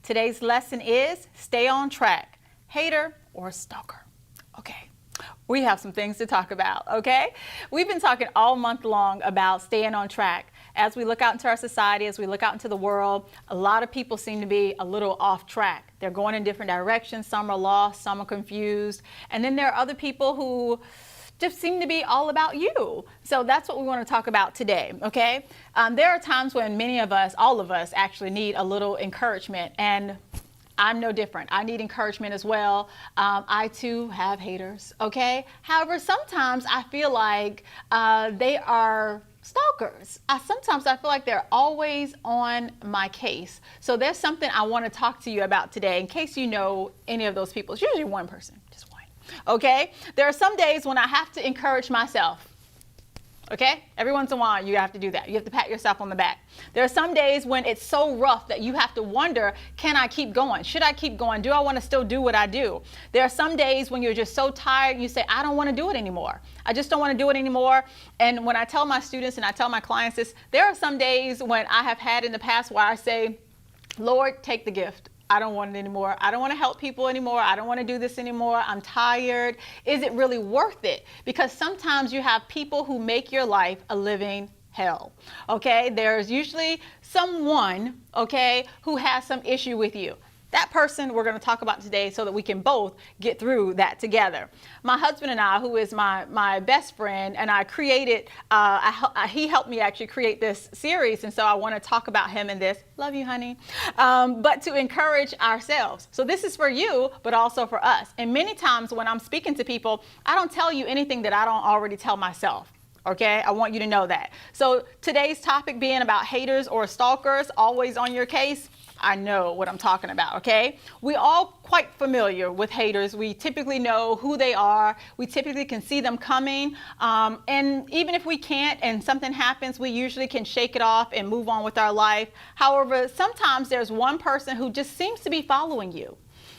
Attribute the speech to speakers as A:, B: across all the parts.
A: Today's lesson is stay on track, hater or stalker. Okay, we have some things to talk about, okay? We've been talking all month long about staying on track. As we look out into our society, as we look out into the world, a lot of people seem to be a little off track. They're going in different directions. Some are lost, some are confused. And then there are other people who just seem to be all about you. So that's what we want to talk about today, okay? There are times when many of us, all of us actually need a little encouragement, and I'm no different. I need encouragement as well. I too have haters, okay? However, sometimes I feel like they are stalkers. Sometimes I feel like they're always on my case. So there's something I want to talk to you about today in case you know any of those people. It's usually one person, just one. Okay? There are some days when I have to encourage myself. Okay? Every once in a while, you have to do that. You have to pat yourself on the back. There are some days when it's so rough that you have to wonder, can I keep going? Should I keep going? Do I want to still do what I do? There are some days when you're just so tired, you say, I don't want to do it anymore. I just don't want to do it anymore. And when I tell my students and I tell my clients this, there are some days when I have had in the past where I say, Lord, take the gift. I don't want it anymore. I don't want to help people anymore. I don't want to do this anymore. I'm tired. Is it really worth it? Because sometimes you have people who make your life a living hell. Okay? There's usually someone, okay, who has some issue with you. That person we're going to talk about today so that we can both get through that together. My husband and I, who is my best friend, and I created, he helped me actually create this series, and so I want to talk about him in this. Love you, honey. But to encourage ourselves. So this is for you, but also for us. And many times when I'm speaking to people, I don't tell you anything that I don't already tell myself. Okay, I want you to know that. So today's topic being about haters or stalkers, always on your case. I know what I'm talking about, okay? We all quite familiar with haters. We typically know who they are. We typically can see them coming. And even if we can't and something happens, we usually can shake it off and move on with our life. However, sometimes there's one person who just seems to be following you.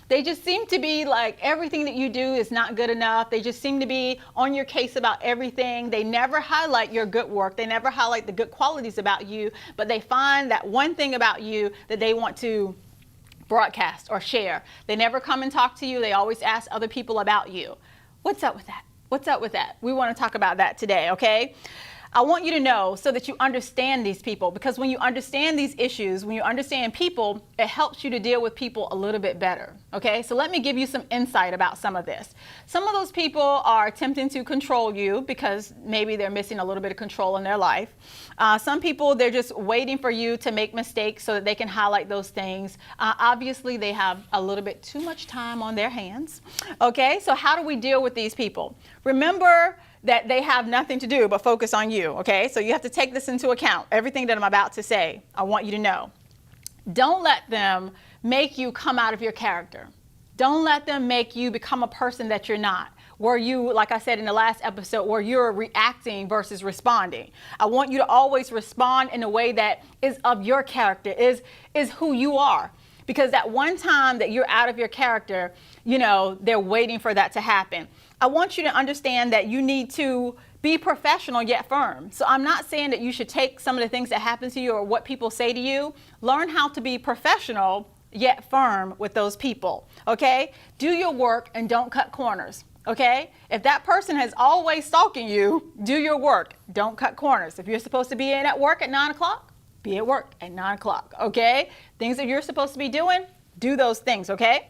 A: They just seem to be like everything that you do is not good enough. They just seem to be on your case about everything. They never highlight your good work. They never highlight the good qualities about you, but they find that one thing about you that they want to broadcast or share. They never come and talk to you. They always ask other people about you. What's up with that? What's up with that? We want to talk about that today, okay? I want you to know so that you understand these people, because when you understand these issues, when you understand people, it helps you to deal with people a little bit better. Okay, so let me give you some insight about some of this. Some of those people are attempting to control you because maybe they're missing a little bit of control in their life. Some people, they're just waiting for you to make mistakes so that they can highlight those things. Obviously, they have a little bit too much time on their hands. Okay, so how do we deal with these people? Remember that they have nothing to do but focus on you, okay? So you have to take this into account. Everything that I'm about to say, I want you to know. Don't let them make you come out of your character. Don't let them make you become a person that you're not, where you, like I said in the last episode, where you're reacting versus responding. I want you to always respond in a way that is of your character, is who you are. Because that one time that you're out of your character, you know, they're waiting for that to happen. I want you to understand that you need to be professional yet firm. So I'm not saying that you should take some of the things that happen to you or what people say to you. Learn how to be professional yet firm with those people, okay? Do your work and don't cut corners, okay? If that person has always stalking you, do your work. Don't cut corners. If you're supposed to be in at work at 9 o'clock, be at work at 9 o'clock, okay? Things that you're supposed to be doing, do those things, okay?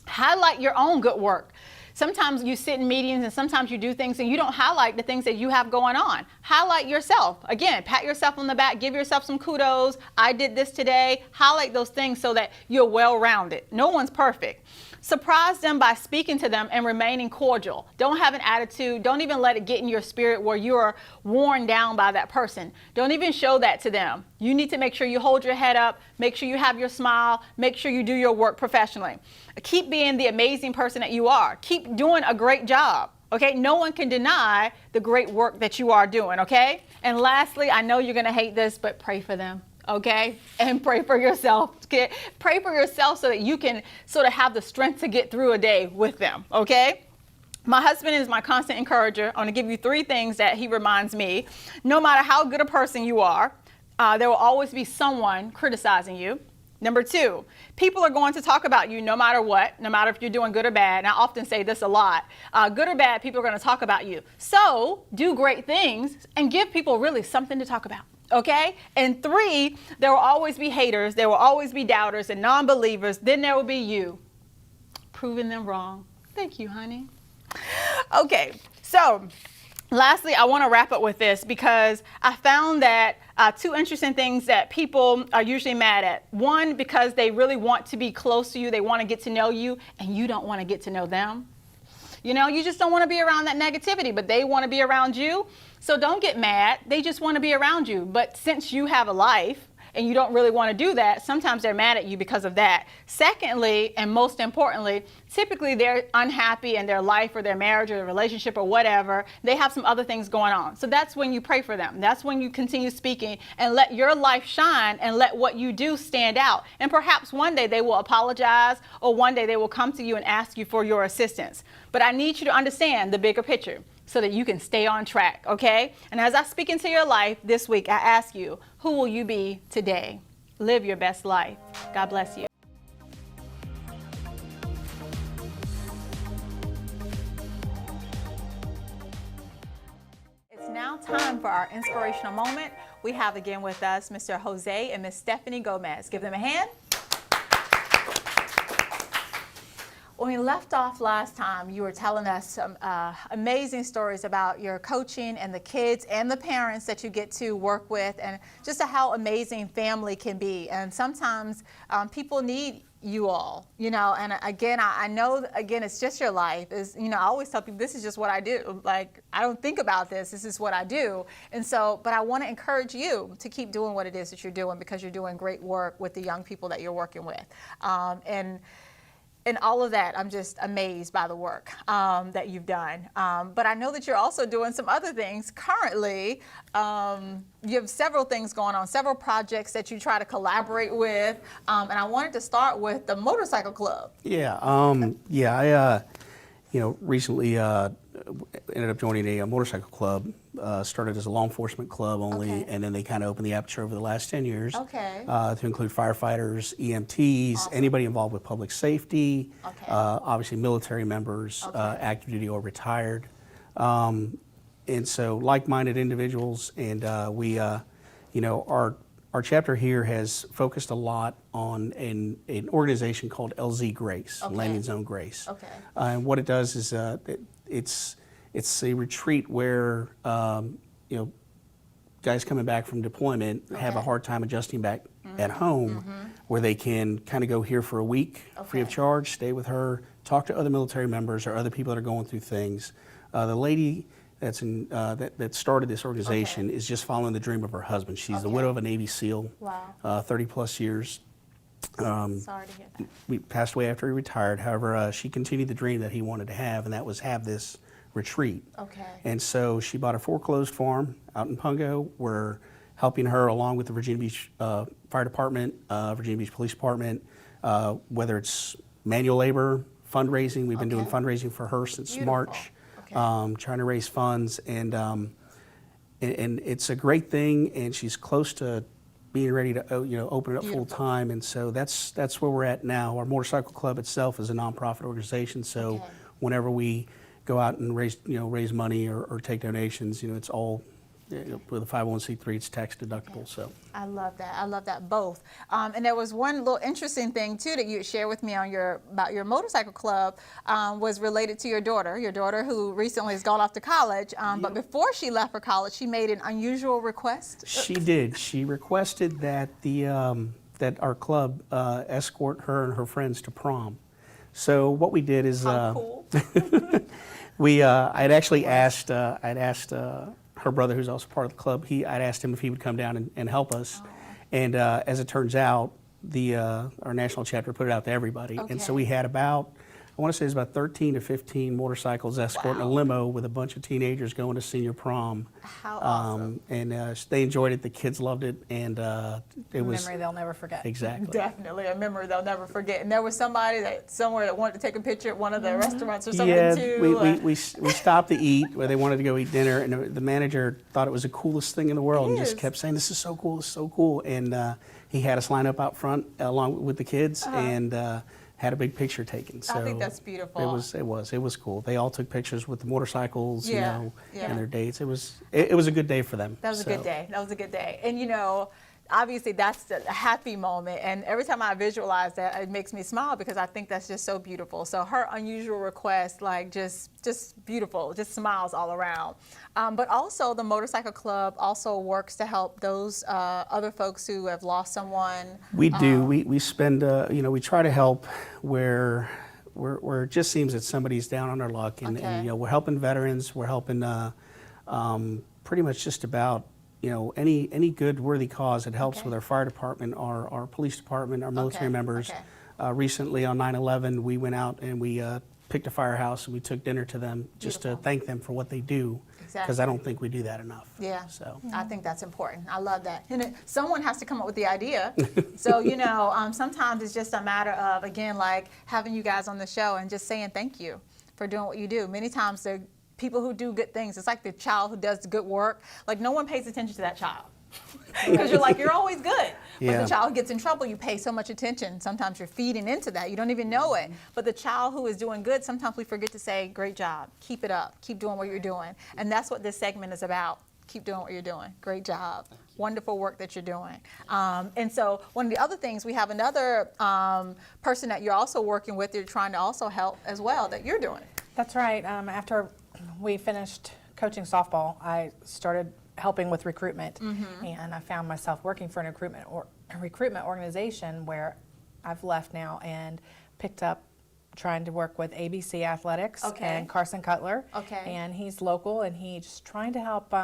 A: Highlight your own good work. Sometimes you sit in meetings and sometimes you do things and you don't highlight the things that you have going on. Highlight yourself. Again, pat yourself on the back, give yourself some kudos. I did this today. Highlight those things so that you're well-rounded. No one's perfect. Surprise them by speaking to them and remaining cordial. Don't have an attitude. Don't even let it get in your spirit where you're worn down by that person. Don't even show that to them. You need to make sure you hold your head up, make sure you have your smile, make sure you do your work professionally. Keep being the amazing person that you are. Keep doing a great job. Okay, no one can deny the great work that you are doing, okay? And lastly, I know you're going to hate this, but pray for them. Okay, and pray for yourself. Pray for yourself so that you can sort of have the strength to get through a day with them. Okay, my husband is my constant encourager. I'm going to give you 3 things that he reminds me. No matter how good a person you are, there will always be someone criticizing you. Number 2, people are going to talk about you no matter what, no matter if you're doing good or bad. And I often say this a lot. Good or bad, people are going to talk about you. So do great things and give people really something to talk about. Okay? And 3, there will always be haters. There will always be doubters and non-believers. Then there will be you proving them wrong. Thank you, honey. Okay, so lastly, I want to wrap up with this because I found that 2 interesting things that people are usually mad at. 1, because they really want to be close to you. They want to get to know you, and you don't want to get to know them. You know, you just don't want to be around that negativity, but they want to be around you. So don't get mad. They just want to be around you. But since you have a life, and you don't really want to do that, sometimes they're mad at you because of that. Secondly, and most importantly, typically they're unhappy in their life or their marriage or their relationship or whatever. They have some other things going on. So that's when you pray for them. That's when you continue speaking and let your life shine and let what you do stand out. And perhaps one day they will apologize, or one day they will come to you and ask you for your assistance. But I need you to understand the bigger picture, so that you can stay on track, okay? And as I speak into your life this week, I ask you, who will you be today? Live your best life. God bless you. It's now time for our inspirational moment. We have again with us Mr. Jose and Miss Stephanie Gomez. Give them a hand. When we left off last time, you were telling us some amazing stories about your coaching and the kids and the parents that you get to work with, and just how amazing family can be. And sometimes people need you all, you know, and again, I know, again, it's just your life. Is, you know, I always tell people, this is just what I do. Like, I don't think about this. This is what I do. And so, but I want to encourage you to keep doing what it is that you're doing, because you're doing great work with the young people that you're working with. And all of that, I'm just amazed by the work that you've done. But I know that you're also doing some other things currently. You have several things going on, several projects that you try to collaborate with. And I wanted to start with the motorcycle club.
B: Yeah, I recently ended up joining a motorcycle club. Started as a law enforcement club only,
A: Okay.
B: and then they kind of opened the aperture over the last 10 years
A: Okay.
B: To include firefighters, EMTs,
A: Awesome.
B: anybody involved with public safety,
A: Okay.
B: obviously military members,
A: Okay.
B: active duty or retired. And so like-minded individuals, and our chapter here has focused a lot on an organization called LZ Grace,
A: Okay.
B: Landing Zone Grace.
A: Okay.
B: And what it does is it's a retreat where guys coming back from deployment have a
A: Okay.
B: hard time adjusting back at home, where they can kind of go here for a week free of
A: Okay.
B: charge, stay with her, talk to other military members or other people that are going through things. The lady that's that started this organization
A: Okay.
B: is just following the dream of her husband. She's the
A: Okay.
B: widow of a Navy SEAL,
A: Wow.
B: 30 plus years.
A: Sorry to hear that.
B: We passed away after he retired. However, she continued the dream that he wanted to have, and that was have this retreat.
A: Okay.
B: And so she bought a foreclosed farm out in Pungo. We're helping her along with the Virginia Beach Fire Department, Virginia Beach Police Department, whether it's manual labor, fundraising. We've been doing
A: Okay.
B: fundraising for her since
A: Beautiful.
B: March,
A: Okay.
B: trying to raise funds, and it's a great thing. And she's close to being ready to open it up full
A: Beautiful.
B: time. And so that's where we're at now. Our motorcycle club itself is a nonprofit organization. So
A: Okay.
B: whenever we go out and raise money or take donations, it's all with a 501c3, it's tax deductible. So
A: I love that. I love that both. And there was one little interesting thing too that you shared with me on about your motorcycle club was related to your daughter who recently has gone off to college. But before she left for college, she made an unusual request.
B: she did. She requested that that our club escort her and her friends to prom. So what we did is
A: How cool.
B: I'd actually asked her brother, who's also part of the club. I'd asked him if he would come down and help us. And as it turns out, our national chapter put it out to everybody. And so
A: Okay.
B: we had about, I I want to say it's about 13 to 15 motorcycles escorting a limo with a bunch of teenagers going to senior prom.
A: How awesome.
B: And they enjoyed it. The kids loved it. And it was...
C: memory they'll never forget.
B: Exactly.
A: Definitely a memory they'll never forget. And there was somebody somewhere that wanted to take a picture at one of the restaurants or something
B: Yeah,
A: too.
B: we stopped to eat where they wanted to go eat dinner, and the manager thought it was the coolest thing in the world and just kept saying, "This is so cool, this is so cool." And he had us line up out front along with the kids and had a big picture taken. So
A: I think that's beautiful.
B: It was cool. They all took pictures with the motorcycles, you know,
A: yeah.
B: and their dates. It was a good day for them.
A: That was a good day. That was a good day. And you know, obviously that's a happy moment, and every time I visualize that, it makes me smile because I think that's just so beautiful. So her unusual request, like just beautiful, just smiles all around. But also the motorcycle club also works to help those other folks who have lost someone.
B: We do. We spend, you know, we try to help where it just seems that somebody's down on their luck, and you know, we're helping veterans. We're helping pretty much just about, you know, any good worthy cause that helps with our fire department, our police department, our military members. Recently on 9/11, we went out and we picked a firehouse and we took dinner to them just to thank them for what they do. Because I don't think we do that enough.
A: Yeah,
B: so
A: I think that's important. I love that. And someone has to come up with the idea. So, you know, sometimes it's just a matter of, again, like having you guys on the show and just saying thank you for doing what you do. Many times they're people who do good things. It's like the child who does good work. Like no one pays attention to that child. Because you're like, you're always good. But the child gets in trouble, you pay so much attention. Sometimes you're feeding into that. You don't even know it. But the child who is doing good, sometimes we forget to say, great job. Keep it up. Keep doing what you're doing. And that's what this segment is about. Keep doing what you're doing. Great job. Wonderful work that you're doing. And so one of the other things, we have another person that you're also working with, you're trying to also help as well, that you're doing.
C: That's right. After we finished coaching softball, I started helping with recruitment, and I found myself working for a recruitment organization where I've left now and picked up trying to work with ABC Athletics and Carson Cutler. And he's local, and he's trying to help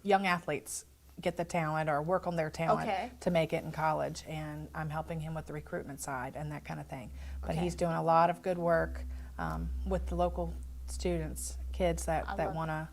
C: young athletes get the talent or work on their talent to make it in college. And I'm helping him with the recruitment side and that kind of thing. But he's doing a lot of good work with the local students, kids that want to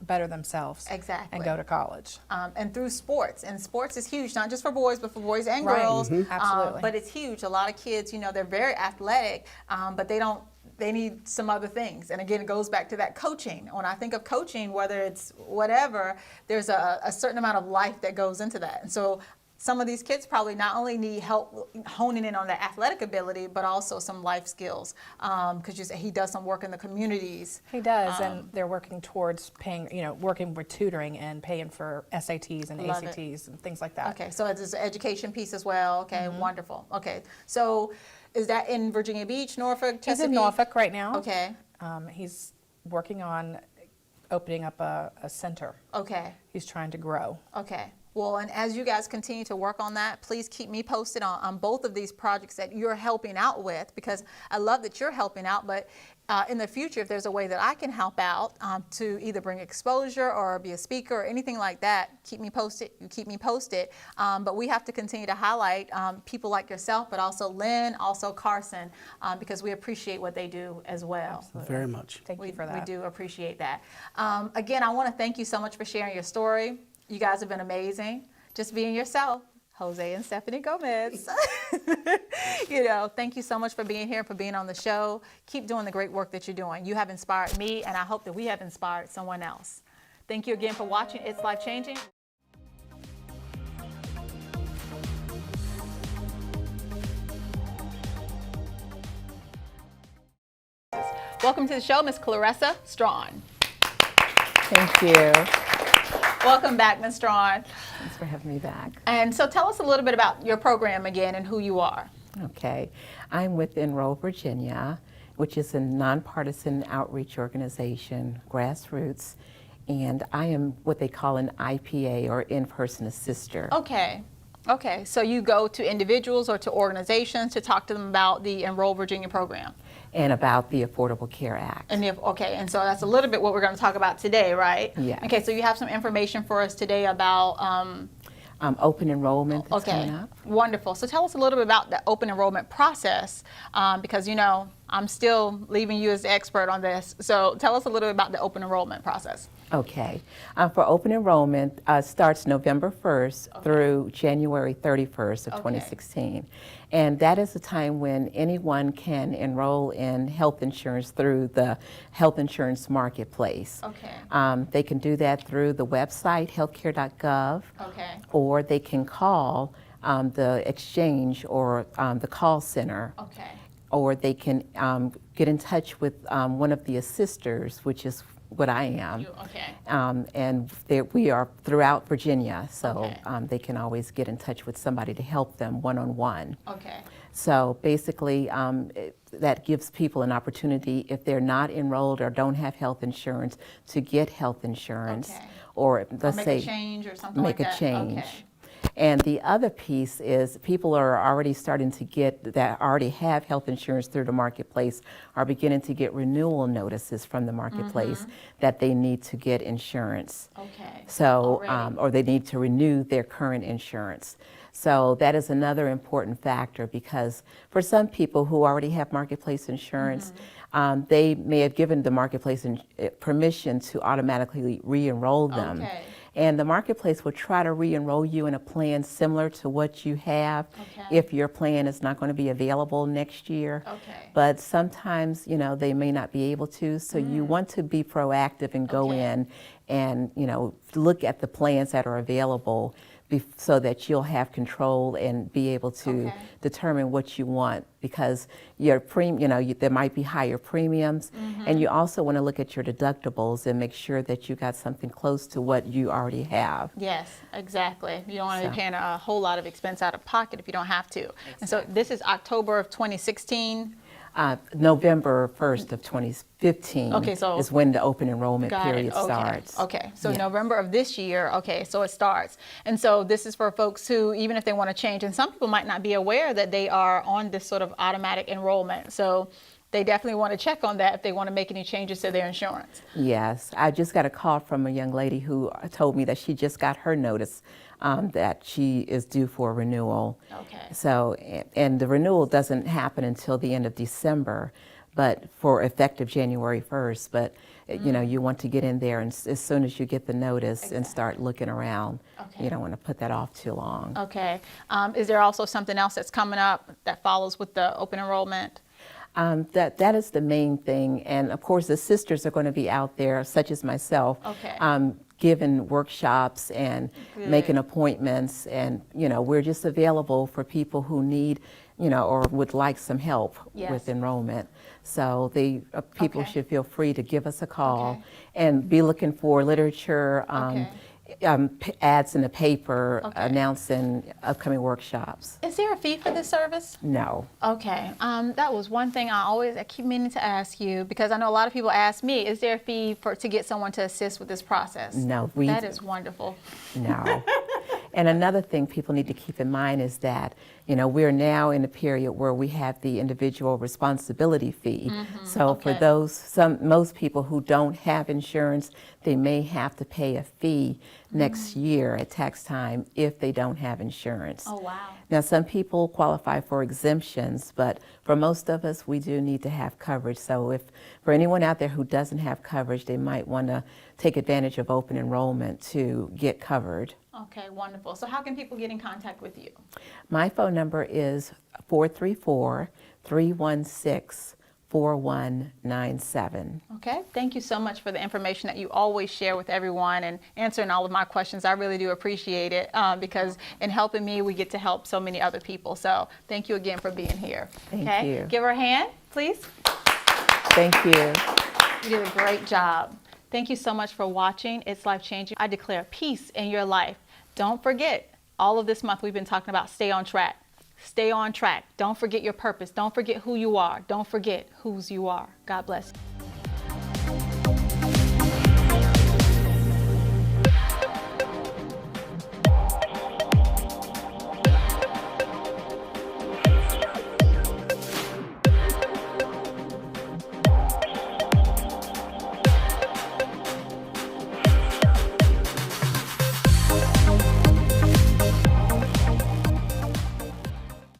C: better themselves and go to college.
A: And through sports. And sports is huge, not just for boys, but for boys and girls.
C: Absolutely.
A: But it's huge. A lot of kids, you know, they're very athletic, but they need some other things. And again, it goes back to that coaching. When I think of coaching, whether it's whatever, there's a certain amount of life that goes into that. And so some of these kids probably not only need help honing in on their athletic ability, but also some life skills. Because you say he does some work in the communities.
C: He does, and they're working towards paying, you know, working with tutoring and paying for SATs and ACTs and things like that.
A: Okay, so it's an education piece as well. Okay, wonderful. Okay, so is that in Virginia Beach, Norfolk, Chesapeake?
C: He's in Norfolk right now.
A: Okay.
C: He's working on opening up a center.
A: Okay.
C: He's trying to grow.
A: Okay. Well, and as you guys continue to work on that, please keep me posted on both of these projects that you're helping out with, because I love that you're helping out, but in the future, if there's a way that I can help out to either bring exposure or be a speaker or anything like that, keep me posted. You keep me posted. But we have to continue to highlight people like yourself, but also Lynn, also Carson, because we appreciate what they do as well.
C: Absolutely.
B: Very much.
C: Thank you for that.
A: We do appreciate that. Again, I want to thank you so much for sharing your story. You guys have been amazing. Just being yourself. Jose and Stephanie Gomez. You know, thank you so much for being here, for being on the show. Keep doing the great work that you're doing. You have inspired me, and I hope that we have inspired someone else. Thank you again for watching It's Life Changing. Welcome to the show, Miss Clarissa Strawn.
D: Thank you.
A: Welcome back, Ms. Strawn.
D: Thanks for having me back.
A: And so tell us a little bit about your program again and who you are.
D: Okay. I'm with Enroll Virginia, which is a nonpartisan outreach organization, grassroots, and I am what they call an IPA, or in-person assister.
A: Okay. Okay. So you go to individuals or to organizations to talk to them about the Enroll Virginia program.
D: And about the Affordable Care Act.
A: And okay, and so that's a little bit what we're going to talk about today, right?
D: Yeah.
A: Okay, so you have some information for us today about
D: open enrollment that's coming up.
A: Wonderful. So tell us a little bit about the open enrollment process, because, you know, I'm still leaving you as the expert on this. So tell us a little bit about the open enrollment process.
D: Okay. For open enrollment, starts November 1st through January 31st of 2016. And that is a time when anyone can enroll in health insurance through the health insurance marketplace.
A: Okay.
D: They can do that through the website, healthcare.gov,
A: Okay.
D: or they can call the exchange or the call center.
A: Okay.
D: Or they can get in touch with one of the assisters, which is what I am.
A: Okay.
D: And we are throughout Virginia, so
A: Okay.
D: they can always get in touch with somebody to help them one-on-one.
A: Okay.
D: So basically, that gives people an opportunity, if they're not enrolled or don't have health insurance, to get health insurance.
A: Okay.
D: Or let's
A: make
D: say
A: a change or something
D: make
A: like
D: a
A: that.
D: change.
A: Okay.
D: And the other piece is people are already starting to get, that already have health insurance through the marketplace, are beginning to get renewal notices from the marketplace that they need to get insurance.
A: Okay.
D: So,
A: Already.
D: or they need to renew their current insurance. So that is another important factor, because for some people who already have marketplace insurance, they may have given the marketplace permission to automatically re-enroll them.
A: Okay.
D: And the marketplace will try to re-enroll you in a plan similar to what you have
A: Okay.
D: if your plan is not going to be available next year.
A: Okay.
D: But sometimes, they may not be able to. So you want to be proactive and go
A: Okay.
D: in and, look at the plans that are available so that you'll have control and be able to
A: Okay.
D: determine what you want, because your there might be higher premiums, and you also want to look at your deductibles and make sure that you got something close to what you already have.
A: Yes, exactly. You don't want to be
D: So-
A: paying a whole lot of expense out of pocket if you don't have to. And so this is October of 2016.
D: November 1st of 2015
A: Okay, so-
D: is when the open enrollment
A: Got
D: period
A: it. Okay.
D: starts.
A: Okay. So
D: Yeah.
A: November of this year. Okay. So it starts. And so this is for folks who, even if they want to change, and some people might not be aware that they are on this sort of automatic enrollment. So they definitely want to check on that if they want to make any changes to their insurance.
D: Yes, I just got a call from a young lady who told me that she just got her notice that she is due for renewal.
A: Okay.
D: So, and the renewal doesn't happen until the end of December, but for effective January 1st. But you want to get in there, and as soon as you get the notice and start looking around.
A: Okay.
D: You don't want to put that off too long.
A: Okay. Is there also something else that's coming up that follows with the open enrollment?
D: That is the main thing, and of course the sisters are going to be out there, such as myself,
A: Okay.
D: giving workshops and
A: Good.
D: making appointments, and we're just available for people who need, or would like some help
A: Yes.
D: with enrollment. So people
A: Okay.
D: should feel free to give us a call
A: Okay.
D: and be looking for literature.
A: Okay.
D: Ads in the paper
A: Okay.
D: announcing upcoming workshops.
A: Is there a fee for this service?
D: No.
A: Okay, that was one thing I keep meaning to ask you, because I know a lot of people ask me, is there a fee to get someone to assist with this process?
D: No,
A: That is wonderful.
D: No. And another thing people need to keep in mind is that, we're now in a period where we have the individual responsibility fee. So for
A: Okay.
D: most people who don't have insurance, they may have to pay a fee next year at tax time if they don't have insurance.
A: Oh, wow.
D: Now, some people qualify for exemptions, but for most of us, we do need to have coverage. So if for anyone out there who doesn't have coverage, they might want to take advantage of open enrollment to get covered.
A: Okay, wonderful. So how can people get in contact with you?
D: My phone number is 434-316-4197.
A: Okay, thank you so much for the information that you always share with everyone and answering all of my questions. I really do appreciate it because in helping me, we get to help so many other people. So thank you again for being here.
D: Thank
A: okay?
D: you.
A: Give her a hand, please.
D: Thank you.
A: You did a great job. Thank you so much for watching. It's life-changing. I declare peace in your life. Don't forget, all of this month we've been talking about stay on track. Stay on track. Don't forget your purpose. Don't forget who you are. Don't forget whose you are. God bless you.